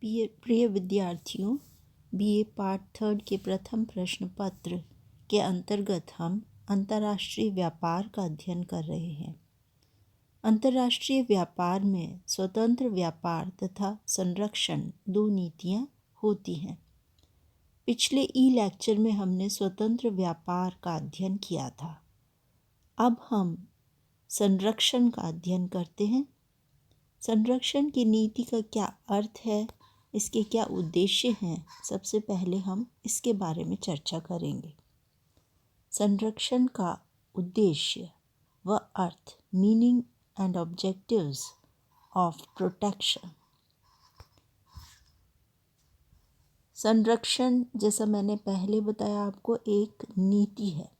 प्रिय विद्यार्थियों, BA part 3 के प्रथम प्रश्न पत्र के अंतर्गत हम अंतर्राष्ट्रीय व्यापार का अध्ययन कर रहे हैं। अंतर्राष्ट्रीय व्यापार में स्वतंत्र व्यापार तथा संरक्षण दो नीतियां होती हैं। पिछले लेक्चर में हमने स्वतंत्र व्यापार का अध्ययन किया था। अब हम संरक्षण का अध्ययन करते हैं। संरक्षण की नीति का क्या अर्थ है, इसके क्या उद्देश्य हैं, सबसे पहले हम इसके बारे में चर्चा करेंगे। संरक्षण का उद्देश्य व अर्थ, meaning and objectives of protection. संरक्षण, जैसा मैंने पहले बताया आपको, एक नीति है।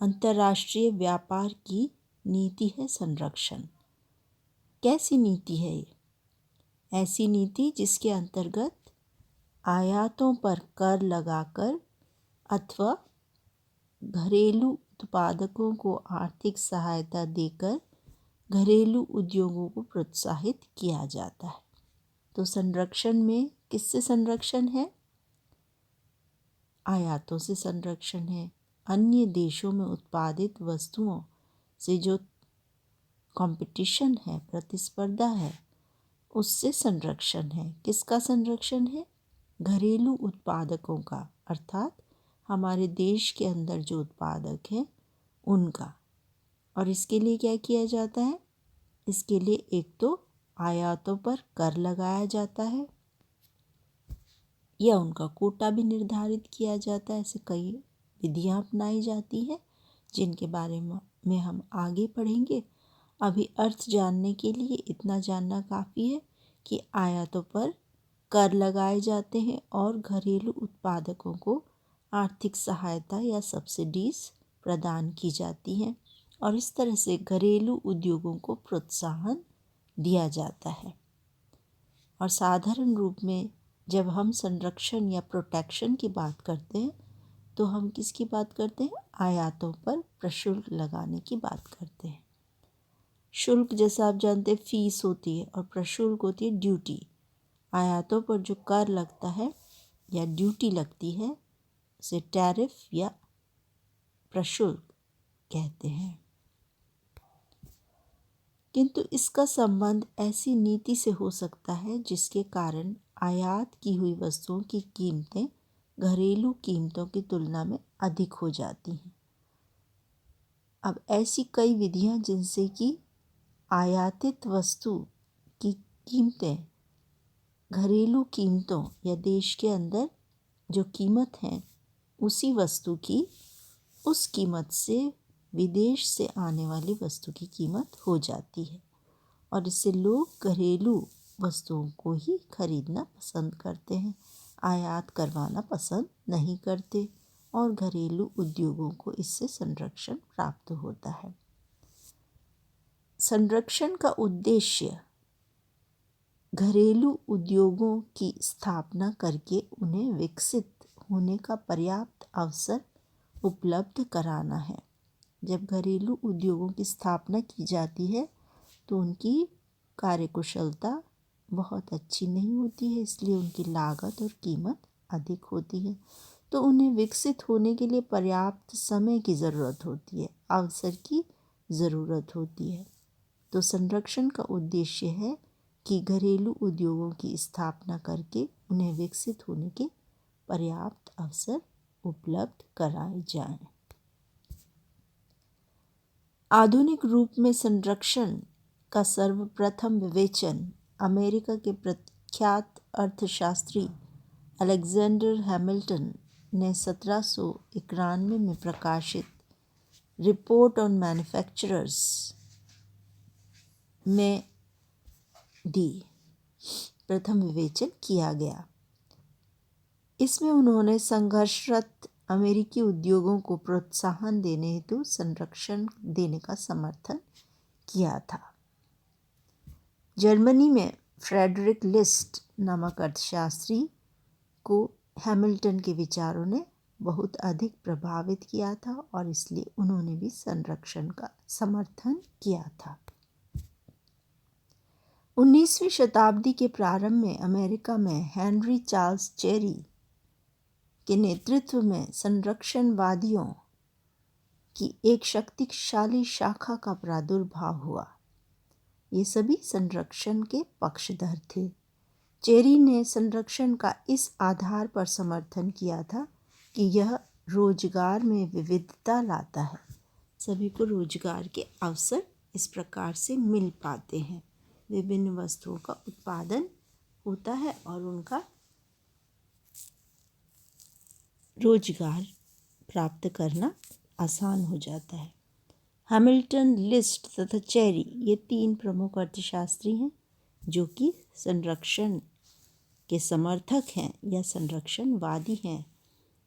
अंतर्राष्ट्रीय व्यापार की नीति है संरक्षण। कैसी नीति है ये? ऐसी नीति जिसके अंतर्गत आयातों पर कर लगाकर अथवा घरेलू उत्पादकों को आर्थिक सहायता देकर घरेलू उद्योगों को प्रोत्साहित किया जाता है। तो संरक्षण में किससे संरक्षण है? आयातों से संरक्षण है। अन्य देशों में उत्पादित वस्तुओं से जो कंपटीशन है, प्रतिस्पर्धा है, उससे संरक्षण है। किसका संरक्षण है? घरेलू उत्पादकों का, अर्थात हमारे देश के अंदर जो उत्पादक हैं उनका। और इसके लिए क्या किया जाता है? इसके लिए एक तो आयातों पर कर लगाया जाता है या उनका कोटा भी निर्धारित किया जाता है। ऐसे कई विधियां अपनाई जाती हैं जिनके बारे में हम आगे पढ़ेंगे। अभी अर्थ जानने के लिए इतना जानना काफ़ी है कि आयातों पर कर लगाए जाते हैं और घरेलू उत्पादकों को आर्थिक सहायता या सब्सिडीज प्रदान की जाती हैं और इस तरह से घरेलू उद्योगों को प्रोत्साहन दिया जाता है। और साधारण रूप में जब हम संरक्षण या प्रोटेक्शन की बात करते हैं तो हम किसकी बात करते हैं? आयातों पर प्रशुल्क लगाने की बात करते हैं। शुल्क, जैसा आप जानते हैं, फीस होती है और प्रशुल्क होती है ड्यूटी। आयातों पर जो कर लगता है या ड्यूटी लगती है उसे टैरिफ या प्रशुल्क कहते हैं। किंतु इसका संबंध ऐसी नीति से हो सकता है जिसके कारण आयात की हुई वस्तुओं की कीमतें घरेलू कीमतों की तुलना में अधिक हो जाती हैं। अब ऐसी कई विधियां जिनसे कि आयातित वस्तु की कीमतें घरेलू कीमतों या देश के अंदर जो कीमत है उसी वस्तु की उस कीमत से विदेश से आने वाली वस्तु की कीमत हो जाती है और इससे लोग घरेलू वस्तुओं को ही खरीदना पसंद करते हैं, आयात करवाना पसंद नहीं करते और घरेलू उद्योगों को इससे संरक्षण प्राप्त होता है। संरक्षण का उद्देश्य घरेलू उद्योगों की स्थापना करके उन्हें विकसित होने का पर्याप्त अवसर उपलब्ध कराना है। जब घरेलू उद्योगों की स्थापना की जाती है तो उनकी कार्यकुशलता बहुत अच्छी नहीं होती है, इसलिए उनकी लागत और कीमत अधिक होती है। तो उन्हें विकसित होने के लिए पर्याप्त समय की ज़रूरत होती है, अवसर की ज़रूरत होती है। तो संरक्षण का उद्देश्य है कि घरेलू उद्योगों की स्थापना करके उन्हें विकसित होने के पर्याप्त अवसर उपलब्ध कराए जाएं। आधुनिक रूप में संरक्षण का सर्वप्रथम विवेचन अमेरिका के प्रख्यात अर्थशास्त्री अलेक्जेंडर हैमिल्टन ने 1791 में प्रकाशित रिपोर्ट ऑन मैन्युफैक्चरर्स में दी प्रथम विवेचन किया गया। इसमें उन्होंने संघर्षरत अमेरिकी उद्योगों को प्रोत्साहन देने हेतु संरक्षण देने का समर्थन किया था। जर्मनी में फ्रेडरिक लिस्ट नामक अर्थशास्त्री को हैमिल्टन के विचारों ने बहुत अधिक प्रभावित किया था और इसलिए उन्होंने भी संरक्षण का समर्थन किया था। 19वीं शताब्दी के प्रारंभ में अमेरिका में हेनरी चार्ल्स चेरी के नेतृत्व में संरक्षणवादियों की एक शक्तिशाली शाखा का प्रादुर्भाव हुआ। ये सभी संरक्षण के पक्षधर थे। चेरी ने संरक्षण का इस आधार पर समर्थन किया था कि यह रोजगार में विविधता लाता है। सभी को रोजगार के अवसर इस प्रकार से मिल पाते हैं। विभिन्न वस्तुओं का उत्पादन होता है और उनका रोजगार प्राप्त करना आसान हो जाता है। हैमिल्टन, लिस्ट तथा चेरी ये 3 प्रमुख अर्थशास्त्री हैं जो कि संरक्षण के समर्थक हैं या संरक्षणवादी हैं।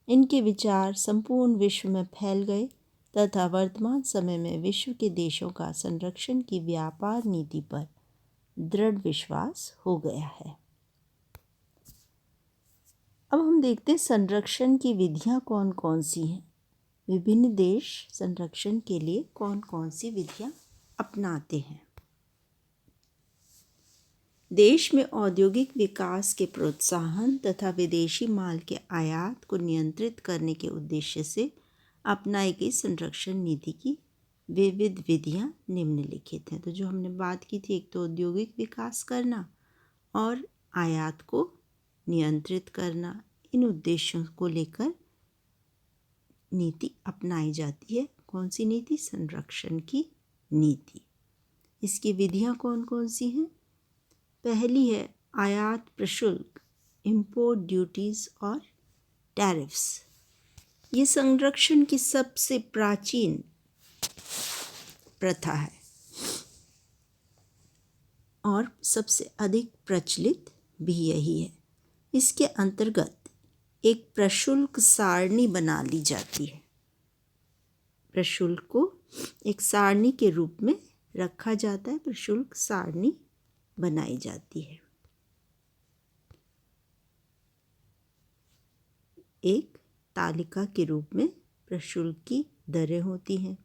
इनके विचार संपूर्ण विश्व में फैल गए तथा वर्तमान समय में विश्व के देशों का संरक्षण की व्यापार नीति पर दृढ़ विश्वास हो गया है। अब हम देखते हैं संरक्षण की विधियां कौन कौन सी हैं। विभिन्न देश संरक्षण के लिए कौन कौन सी विधियां अपनाते हैं। देश में औद्योगिक विकास के प्रोत्साहन तथा विदेशी माल के आयात को नियंत्रित करने के उद्देश्य से अपनाई गई संरक्षण नीति की विविध विधियां निम्नलिखित हैं। तो जो हमने बात की थी, एक तो औद्योगिक विकास करना और आयात को नियंत्रित करना, इन उद्देश्यों को लेकर नीति अपनाई जाती है। कौन सी नीति? संरक्षण की नीति। इसकी विधियां कौन कौन सी हैं? पहली है आयात प्रशुल्क, इंपोर्ट ड्यूटीज और टैरिफ्स। ये संरक्षण की सबसे प्राचीन प्रथा है और सबसे अधिक प्रचलित भी यही है। इसके अंतर्गत एक प्रशुल्क सारणी बना ली जाती है। प्रशुल्क को एक सारणी के रूप में रखा जाता है, प्रशुल्क सारणी बनाई जाती है। एक तालिका के रूप में प्रशुल्क की दरें होती हैं।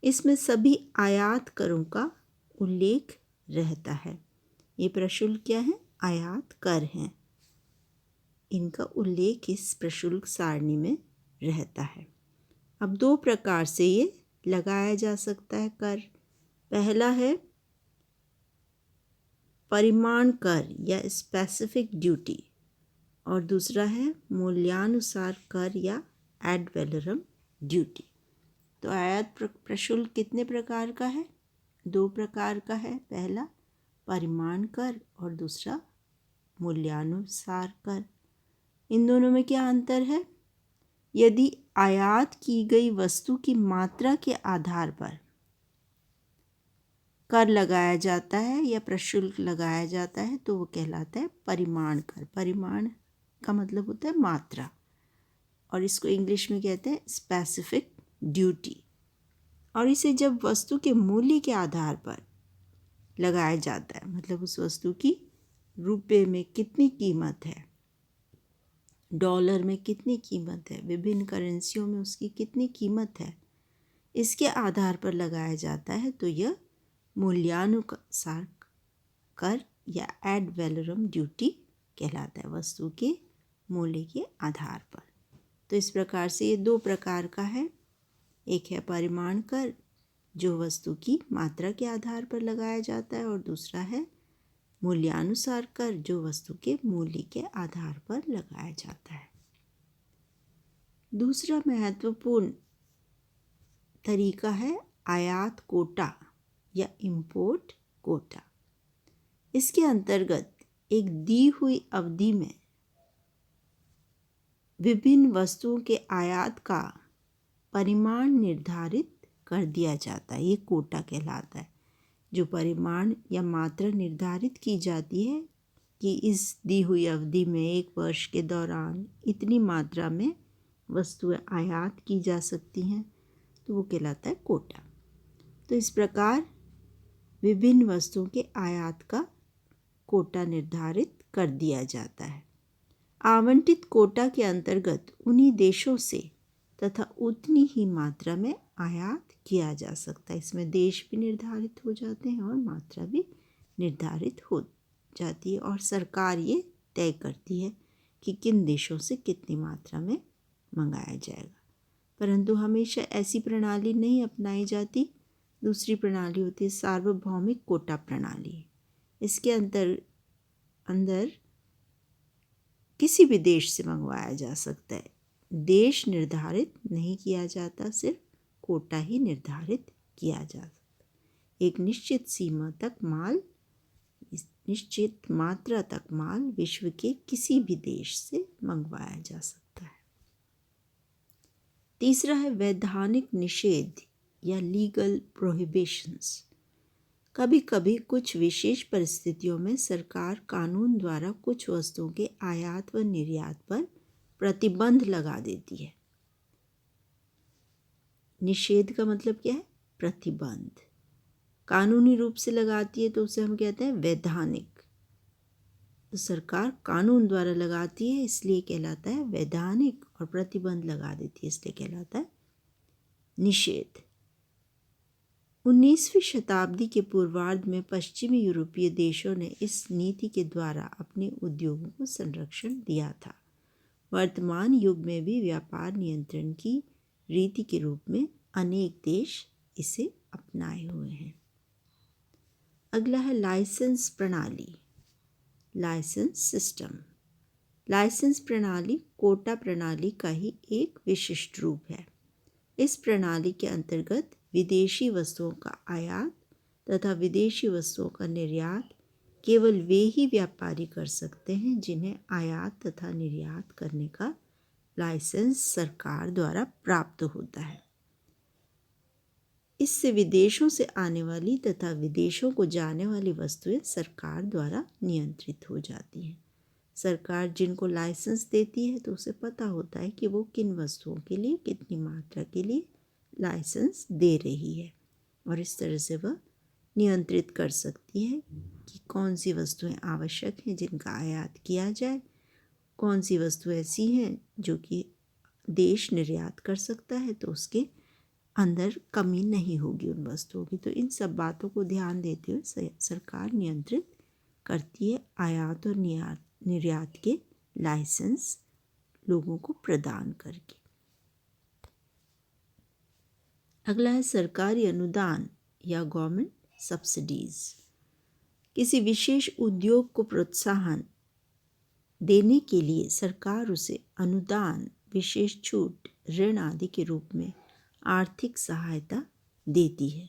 इसमें सभी आयात करों का उल्लेख रहता है। ये प्रशुल्क क्या है? आयात कर हैं। इनका उल्लेख इस प्रशुल्क सारणी में रहता है। अब 2 प्रकार से ये लगाया जा सकता है कर। पहला है परिमाण कर या स्पेसिफिक ड्यूटी और दूसरा है मूल्यानुसार कर या एड वैलोरम ड्यूटी। तो आयात प्रशुल्क कितने प्रकार का है? 2 प्रकार का है। पहला परिमाण कर और दूसरा मूल्यानुसार कर। इन दोनों में क्या अंतर है? यदि आयात की गई वस्तु की मात्रा के आधार पर कर लगाया जाता है या प्रशुल्क लगाया जाता है तो वो कहलाता है परिमाण कर। परिमाण का मतलब होता है मात्रा और इसको इंग्लिश में कहते हैं स्पेसिफिक ड्यूटी। और इसे जब वस्तु के मूल्य के आधार पर लगाया जाता है, मतलब उस वस्तु की रुपए में कितनी कीमत है, डॉलर में कितनी कीमत है, विभिन्न करेंसियों में उसकी कितनी कीमत है, इसके आधार पर लगाया जाता है तो यह मूल्यानुसार कर या एड वैलोरम ड्यूटी कहलाता है, वस्तु के मूल्य के आधार पर। तो इस प्रकार से ये 2 प्रकार का है। एक है परिमाण कर जो वस्तु की मात्रा के आधार पर लगाया जाता है और दूसरा है मूल्यानुसार कर जो वस्तु के मूल्य के आधार पर लगाया जाता है। दूसरा महत्वपूर्ण तरीका है आयात कोटा या इंपोर्ट कोटा। इसके अंतर्गत एक दी हुई अवधि में विभिन्न वस्तुओं के आयात का परिमाण निर्धारित कर दिया जाता है। ये कोटा कहलाता है। जो परिमाण या मात्रा निर्धारित की जाती है कि इस दी हुई अवधि में 1 वर्ष के दौरान इतनी मात्रा में वस्तुएं आयात की जा सकती हैं, तो वो कहलाता है कोटा। तो इस प्रकार विभिन्न वस्तुओं के आयात का कोटा निर्धारित कर दिया जाता है। आवंटित कोटा के अंतर्गत उन्हीं देशों से तथा उतनी ही मात्रा में आयात किया जा सकता है। इसमें देश भी निर्धारित हो जाते हैं और मात्रा भी निर्धारित हो जाती है और सरकार ये तय करती है कि किन देशों से कितनी मात्रा में मंगाया जाएगा। परंतु हमेशा ऐसी प्रणाली नहीं अपनाई जाती। दूसरी प्रणाली होती है सार्वभौमिक कोटा प्रणाली। इसके अंदर किसी भी देश से मंगवाया जा सकता है। देश निर्धारित नहीं किया जाता, सिर्फ कोटा ही निर्धारित किया जा सकता है। एक निश्चित सीमा तक माल, निश्चित मात्रा तक माल विश्व के किसी भी देश से मंगवाया जा सकता है। तीसरा है वैधानिक निषेध या लीगल प्रोहिबिशंस। कभी कभी कुछ विशेष परिस्थितियों में सरकार कानून द्वारा कुछ वस्तुओं के आयात व निर्यात पर प्रतिबंध लगा देती है। निषेध का मतलब क्या है? प्रतिबंध। कानूनी रूप से लगाती है तो उसे हम कहते हैं वैधानिक। तो सरकार कानून द्वारा लगाती है इसलिए कहलाता है वैधानिक, और प्रतिबंध लगा देती है इसलिए कहलाता है निषेध। 19वीं शताब्दी के पूर्वार्ध में पश्चिमी यूरोपीय देशों ने इस नीति के द्वारा अपने उद्योगों को संरक्षण दिया था। वर्तमान युग में भी व्यापार नियंत्रण की रीति के रूप में अनेक देश इसे अपनाए हुए हैं। अगला है लाइसेंस प्रणाली, लाइसेंस सिस्टम। लाइसेंस प्रणाली कोटा प्रणाली का ही एक विशिष्ट रूप है। इस प्रणाली के अंतर्गत विदेशी वस्तुओं का आयात तथा विदेशी वस्तुओं का निर्यात केवल वे ही व्यापारी कर सकते हैं जिन्हें आयात तथा निर्यात करने का लाइसेंस सरकार द्वारा प्राप्त होता है। इससे विदेशों से आने वाली तथा विदेशों को जाने वाली वस्तुएं सरकार द्वारा नियंत्रित हो जाती हैं। सरकार जिनको लाइसेंस देती है तो उसे पता होता है कि वो किन वस्तुओं के लिए कितनी मात्रा के लिए लाइसेंस दे रही है, और इस तरह से वह नियंत्रित कर सकती है कि कौन सी वस्तुएं आवश्यक हैं जिनका आयात किया जाए, कौन सी वस्तु ऐसी हैं जो कि देश निर्यात कर सकता है तो उसके अंदर कमी नहीं होगी उन वस्तुओं की। तो इन सब बातों को ध्यान देते हुए सरकार नियंत्रित करती है आयात और निर्यात के लाइसेंस लोगों को प्रदान करके। अगला है सरकारी अनुदान या गवर्नमेंट सब्सिडीज। किसी विशेष उद्योग को प्रोत्साहन देने के लिए सरकार उसे अनुदान, विशेष छूट, ऋण आदि के रूप में आर्थिक सहायता देती है।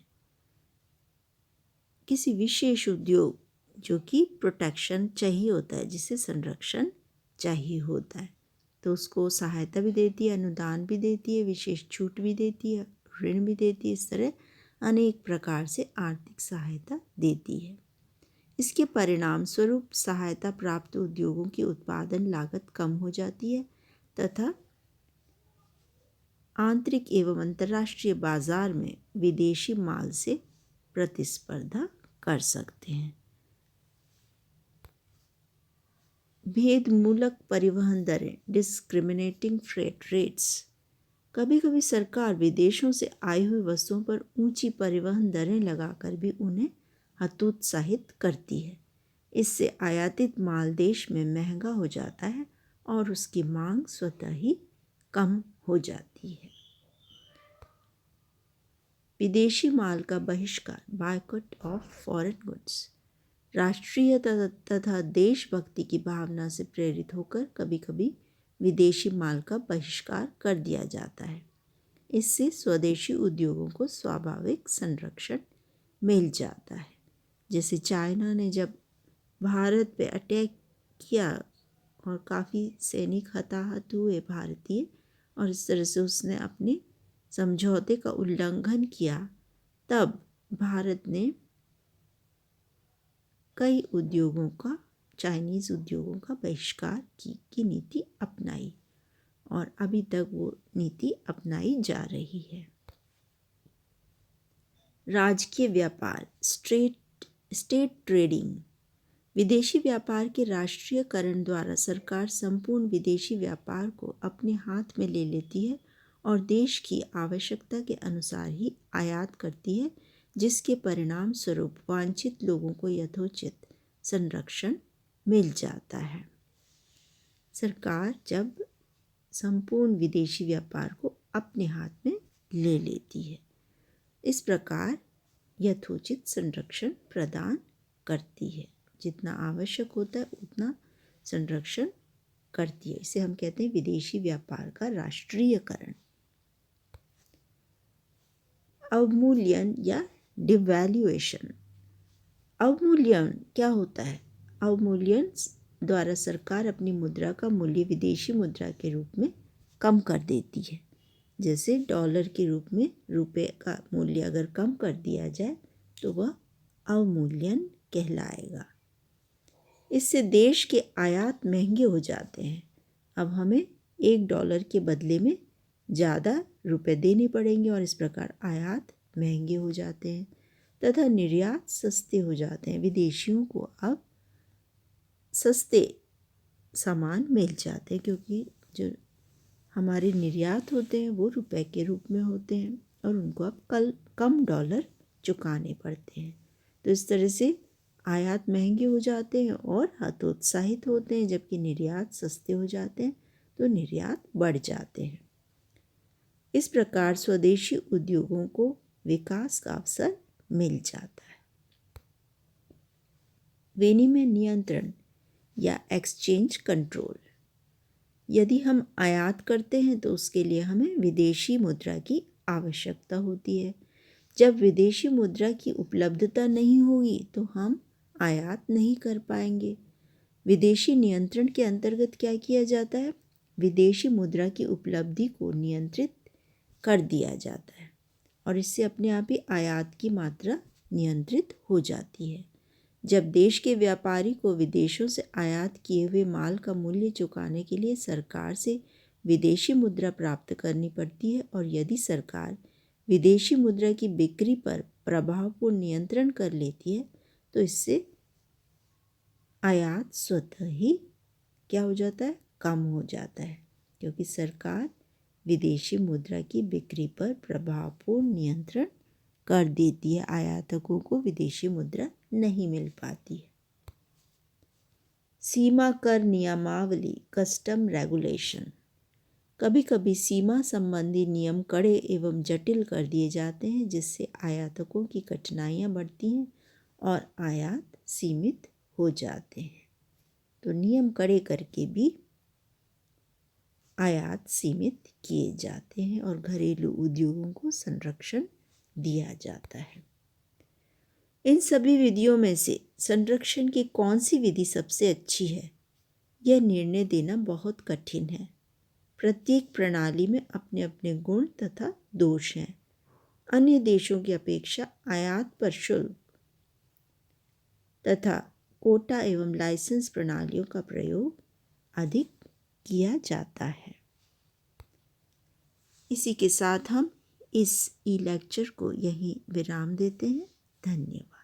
किसी विशेष उद्योग जो कि प्रोटेक्शन चाहिए होता है, जिसे संरक्षण चाहिए होता है, तो उसको सहायता भी देती है, अनुदान भी देती है, विशेष छूट भी देती है, ऋण भी देती है। इस तरह अनेक प्रकार से आर्थिक सहायता देती है। इसके परिणाम स्वरूप सहायता प्राप्त उद्योगों की उत्पादन लागत कम हो जाती है तथा आंतरिक एवं अंतर्राष्ट्रीय बाजार में विदेशी माल से प्रतिस्पर्धा कर सकते हैं। भेदमूलक परिवहन दरें, डिस्क्रिमिनेटिंग फ्रेट रेट्स। कभी कभी सरकार विदेशों से आई हुई वस्तुओं पर ऊंची परिवहन दरें लगाकर भी उन्हें हतोत्साहित करती है। इससे आयातित माल देश में महंगा हो जाता है और उसकी मांग स्वतः ही कम हो जाती है। विदेशी माल का बहिष्कार, बायकॉट ऑफ फॉरेन गुड्स। राष्ट्रीय तथा देशभक्ति की भावना से प्रेरित होकर कभी कभी विदेशी माल का बहिष्कार कर दिया जाता है। इससे स्वदेशी उद्योगों को स्वाभाविक संरक्षण मिल जाता है। जैसे चाइना ने जब भारत पे अटैक किया और काफ़ी सैनिक हताहत हुए भारतीय, और इस तरह से उसने अपने समझौते का उल्लंघन किया, तब भारत ने कई उद्योगों का, चाइनीज़ उद्योगों का बहिष्कार की नीति अपनाई और अभी तक वो नीति अपनाई जा रही है। राजकीय व्यापार, स्टेट ट्रेडिंग। विदेशी व्यापार के राष्ट्रीयकरण द्वारा सरकार संपूर्ण विदेशी व्यापार को अपने हाथ में ले लेती है और देश की आवश्यकता के अनुसार ही आयात करती है, जिसके परिणाम स्वरूप वांछित लोगों को यथोचित संरक्षण मिल जाता है। सरकार जब संपूर्ण विदेशी व्यापार को अपने हाथ में ले लेती है, इस प्रकार यथोचित संरक्षण प्रदान करती है। जितना आवश्यक होता है उतना संरक्षण करती है। इसे हम कहते हैं विदेशी व्यापार का राष्ट्रीयकरण। अवमूल्यन या डिवैल्यूएशन। अवमूल्यन क्या होता है? अवमूल्यन द्वारा सरकार अपनी मुद्रा का मूल्य विदेशी मुद्रा के रूप में कम कर देती है। जैसे डॉलर के रूप में रुपए का मूल्य अगर कम कर दिया जाए तो वह अवमूल्यन कहलाएगा। इससे देश के आयात महंगे हो जाते हैं। अब हमें $1 के बदले में ज़्यादा रुपए देने पड़ेंगे और इस प्रकार आयात महंगे हो जाते हैं तथा निर्यात सस्ते हो जाते हैं। विदेशियों को अब सस्ते सामान मिल जाते हैं क्योंकि जो हमारे निर्यात होते हैं वो रुपए के रूप में होते हैं और उनको अब कम डॉलर चुकाने पड़ते हैं। तो इस तरह से आयात महंगे हो जाते हैं और हतोत्साहित होते हैं, जबकि निर्यात सस्ते हो जाते हैं तो निर्यात बढ़ जाते हैं। इस प्रकार स्वदेशी उद्योगों को विकास का अवसर मिल जाता है। विनिमय नियंत्रण या एक्सचेंज कंट्रोल। यदि हम आयात करते हैं तो उसके लिए हमें विदेशी मुद्रा की आवश्यकता होती है। जब विदेशी मुद्रा की उपलब्धता नहीं होगी तो हम आयात नहीं कर पाएंगे। विदेशी नियंत्रण के अंतर्गत क्या किया जाता है? विदेशी मुद्रा की उपलब्धि को नियंत्रित कर दिया जाता है और इससे अपने आप ही आयात की मात्रा नियंत्रित हो जाती है। जब देश के व्यापारी को विदेशों से आयात किए हुए माल का मूल्य चुकाने के लिए सरकार से विदेशी मुद्रा प्राप्त करनी पड़ती है और यदि सरकार विदेशी मुद्रा की बिक्री पर प्रभावपूर्ण नियंत्रण कर लेती है तो इससे आयात स्वतः ही क्या हो जाता है? कम हो जाता है, क्योंकि सरकार विदेशी मुद्रा की बिक्री पर प्रभावपूर्ण नियंत्रण कर देती है। आयातकों को विदेशी मुद्रा नहीं मिल पाती है। सीमा कर नियमावली, कस्टम रेगुलेशन। कभी कभी सीमा संबंधी नियम कड़े एवं जटिल कर दिए जाते हैं, जिससे आयातकों की कठिनाइयाँ बढ़ती हैं और आयात सीमित हो जाते हैं। तो नियम कड़े करके भी आयात सीमित किए जाते हैं और घरेलू उद्योगों को संरक्षण दिया जाता है। इन सभी विधियों में से संरक्षण की कौन सी विधि सबसे अच्छी है, यह निर्णय देना बहुत कठिन है। प्रत्येक प्रणाली में अपने अपने गुण तथा दोष हैं। अन्य देशों की अपेक्षा आयात पर शुल्क तथा कोटा एवं लाइसेंस प्रणालियों का प्रयोग अधिक किया जाता है। इसी के साथ हम इस ई लेक्चर को यहीं विराम देते हैं। धन्यवाद।